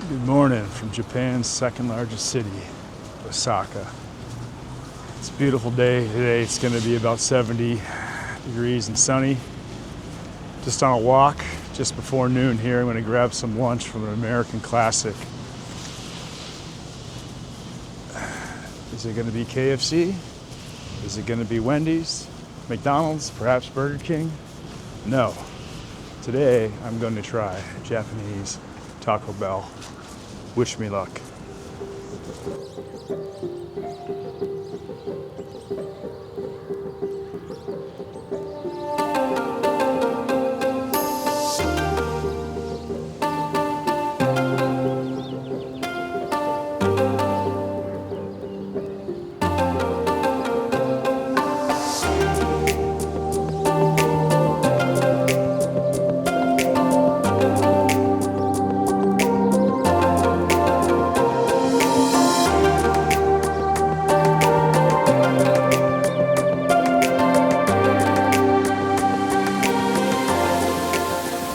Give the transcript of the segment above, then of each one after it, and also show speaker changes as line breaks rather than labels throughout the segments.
Good morning from Japan's second largest city, Osaka. It's a beautiful day today. It's going to be about 70 degrees and sunny. Just on a walk just before noon here. I'm going to grab some lunch from an American classic. Is it going to be KFC? Is it going to be Wendy's? McDonald's? Perhaps Burger King? No. Today I'm going to try Japanese Taco Bell. Wish me luck.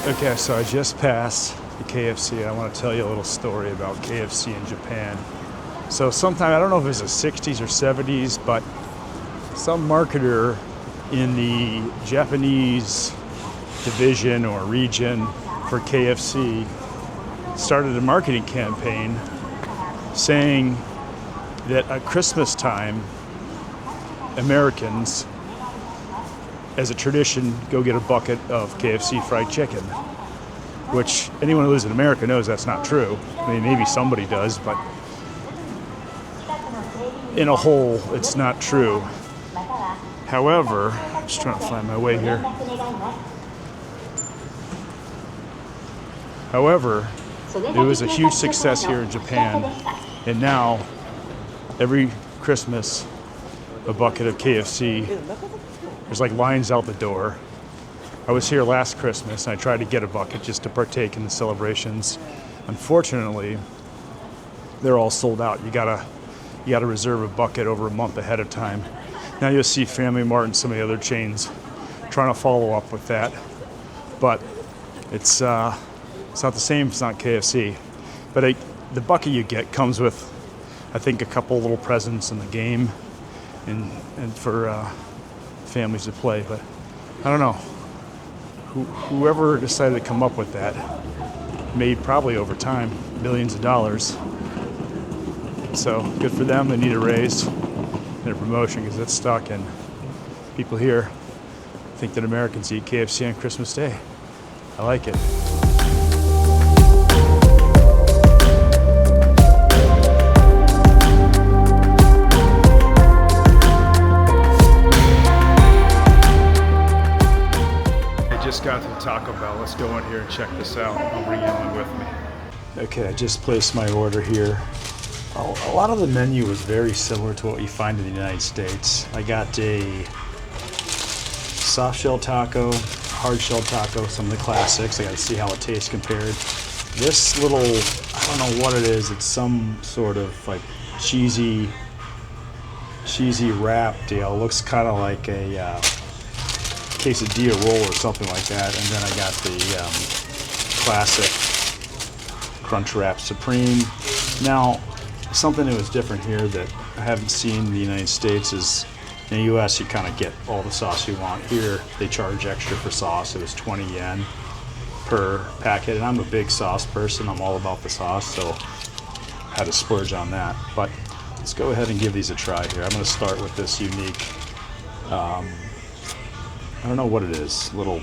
Okay, so I just passed the KFC. I want to tell you a little story about KFC in Japan. So sometime, I don't know if it was the 60s or 70s, but some marketer in the Japanese division or region for KFC started a marketing campaign saying that at Christmas time, Americans, as a tradition, go get a bucket of KFC fried chicken, which anyone who lives in America knows that's not true. I mean, maybe somebody does, but in a whole, it's not true. However, I'm just trying to find my way here. However, it was a huge success here in Japan, and now every Christmas, a bucket of KFC. There's like lines out the door. I was here last Christmas and I tried to get a bucket just to partake in the celebrations. Unfortunately, they're all sold out. You gotta reserve a bucket over a month ahead of time. Now you'll see Family Mart and some of the other chains trying to follow up with that, but it's not the same. It's not KFC, but the bucket you get comes with, I think, a couple little presents in the game, and for families to play. But I don't know, whoever decided to come up with that made probably over time millions of dollars. So good for them. They need a raise and a promotion because it's stuck, and people here think that Americans eat KFC on Christmas Day. I like it. Just got to the Taco Bell. Let's go in here and check this out. I'll bring you along with me. Okay, I just placed my order here. A lot of the menu was very similar to what you find in the United States. I got a soft shell taco, hard shell taco, some of the classics. I got to see how it tastes compared. This little, I don't know what it is. It's some sort of like cheesy wrap deal. It looks kind of like a quesadilla roll or something like that. And then I got the classic Crunchwrap Supreme. Now, something that was different here that I haven't seen in the United States is in the US you kind of get all the sauce you want. Here they charge extra for sauce. It was 20 yen per packet, and I'm a big sauce person. I'm all about the sauce, so I had to splurge on that. But let's go ahead and give these a try here. I'm going to start with this unique I don't know what it is, little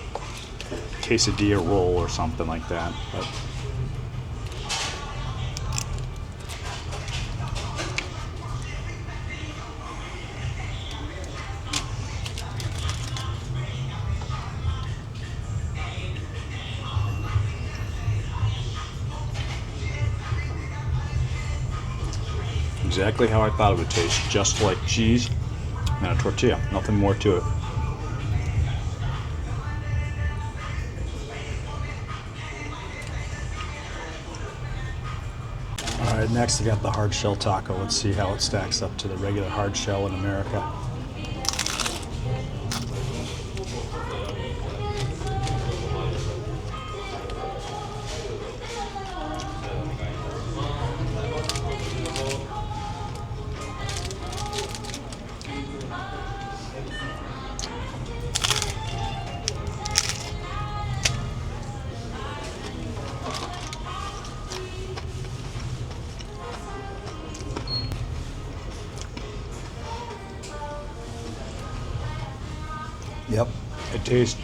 quesadilla roll or something like that. But exactly how I thought it would taste, just like cheese and a tortilla, nothing more to it. All right, next I got the hard shell taco. Let's see how it stacks up to the regular hard shell in America. It tastes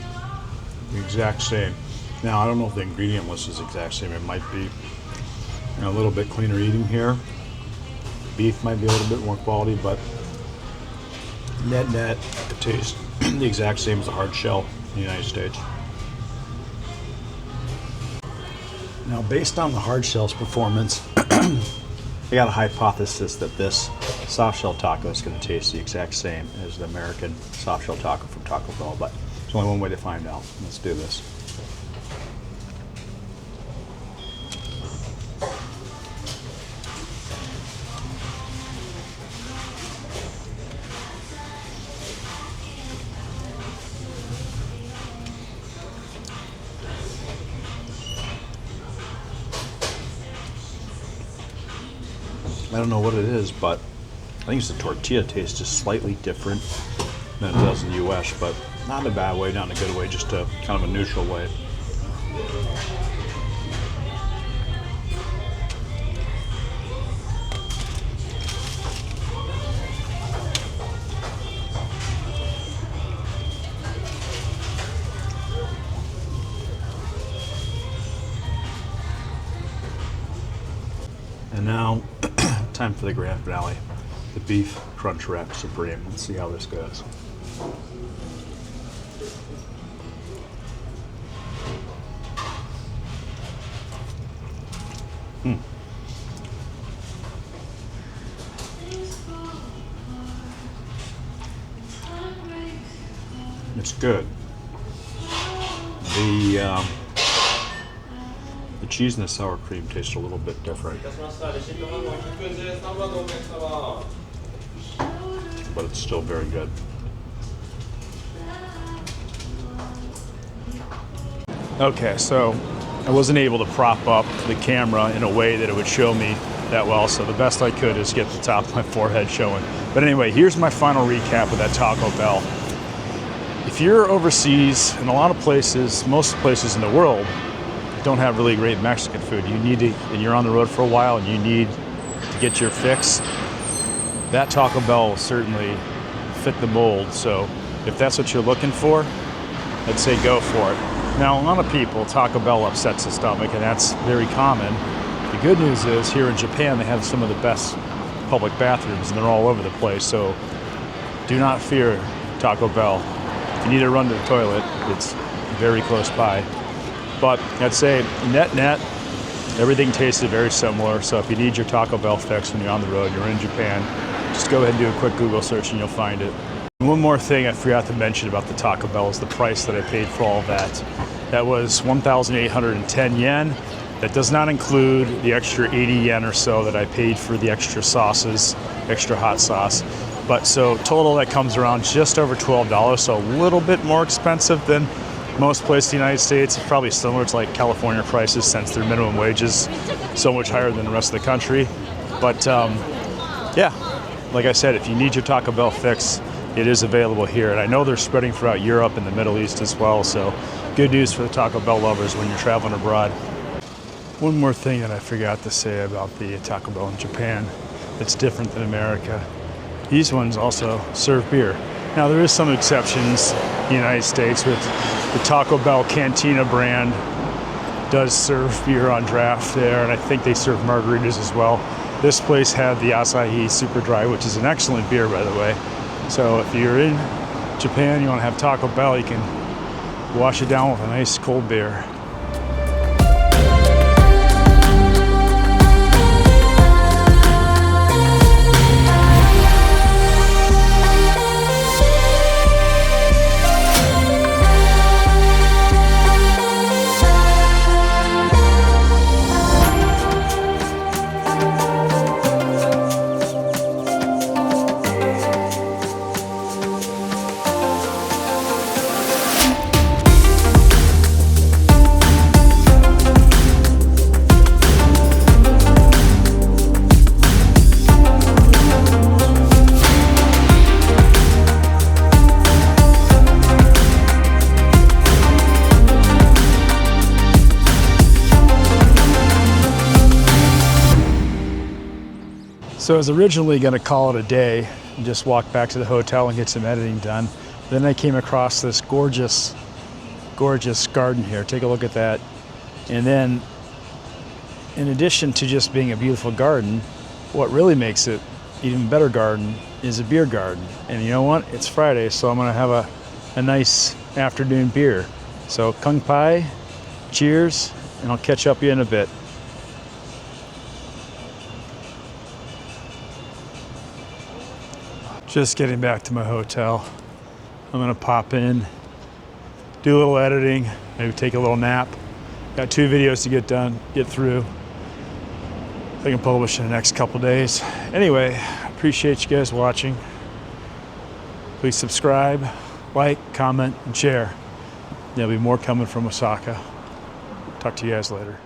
the exact same. Now, I don't know if the ingredient list is the exact same. It might be a little bit cleaner eating here. Beef might be a little bit more quality, but net, it tastes the exact same as the hard shell in the United States. Now, based on the hard shell's performance, I got a hypothesis that this soft shell taco is going to taste the exact same as the American soft shell taco from Taco Bell, but there's only one way to find out. Let's do this. I don't know what it is, but I think it's the tortilla tastes just slightly different than it does in the US, but not in a bad way, not in a good way, just a kind of a neutral way. And now, time for the grand finale, the beef Crunchwrap Supreme. Let's see how this goes. It's good. The cheese and the sour cream taste a little bit different, but it's still very good. Okay, so I wasn't able to prop up the camera in a way that it would show me that well, so the best I could is get the top of my forehead showing. But anyway, here's my final recap of that Taco Bell. If you're overseas, in a lot of places, most places in the world, don't have really great Mexican food. You need to, and you're on the road for a while and you need to get your fix, that Taco Bell will certainly fit the mold. So if that's what you're looking for, I'd say go for it. Now, a lot of people, Taco Bell upsets the stomach, and that's very common. The good news is here in Japan, they have some of the best public bathrooms and they're all over the place. So do not fear Taco Bell. If you need to run to the toilet, it's very close by. But I'd say net, everything tasted very similar. So if you need your Taco Bell fix when you're on the road, you're in Japan, just go ahead and do a quick Google search and you'll find it. And one more thing I forgot to mention about the Taco Bell is the price that I paid for all of that. That was 1,810 yen. That does not include the extra 80 yen or so that I paid for the extra sauces, extra hot sauce. But so total that comes around just over $12, so a little bit more expensive than most places in the United States. It's probably similar to like California prices since their minimum wage is so much higher than the rest of the country. But yeah, like I said, if you need your Taco Bell fix, it is available here. And I know they're spreading throughout Europe and the Middle East as well. So good news for the Taco Bell lovers when you're traveling abroad. One more thing that I forgot to say about the Taco Bell in Japan that's different than America. These ones also serve beer. Now there is some exceptions in the United States with the Taco Bell Cantina brand does serve beer on draft there, and I think they serve margaritas as well. This place had the Asahi Super Dry, which is an excellent beer, by the way. So if you're in Japan, you want to have Taco Bell, you can wash it down with a nice cold beer. So I was originally going to call it a day and just walk back to the hotel and get some editing done. Then I came across this gorgeous, gorgeous garden here. Take a look at that. And then, in addition to just being a beautiful garden, what really makes it even better garden is a beer garden. And you know what? It's Friday, so I'm gonna have a nice afternoon beer. So kung pai, cheers, and I'll catch up with you in a bit. Just getting back to my hotel. I'm gonna pop in, do a little editing, maybe take a little nap. Got 2 videos to get through. I can publish in the next couple days. Anyway, appreciate you guys watching. Please subscribe, like, comment, and share. There'll be more coming from Osaka. Talk to you guys later.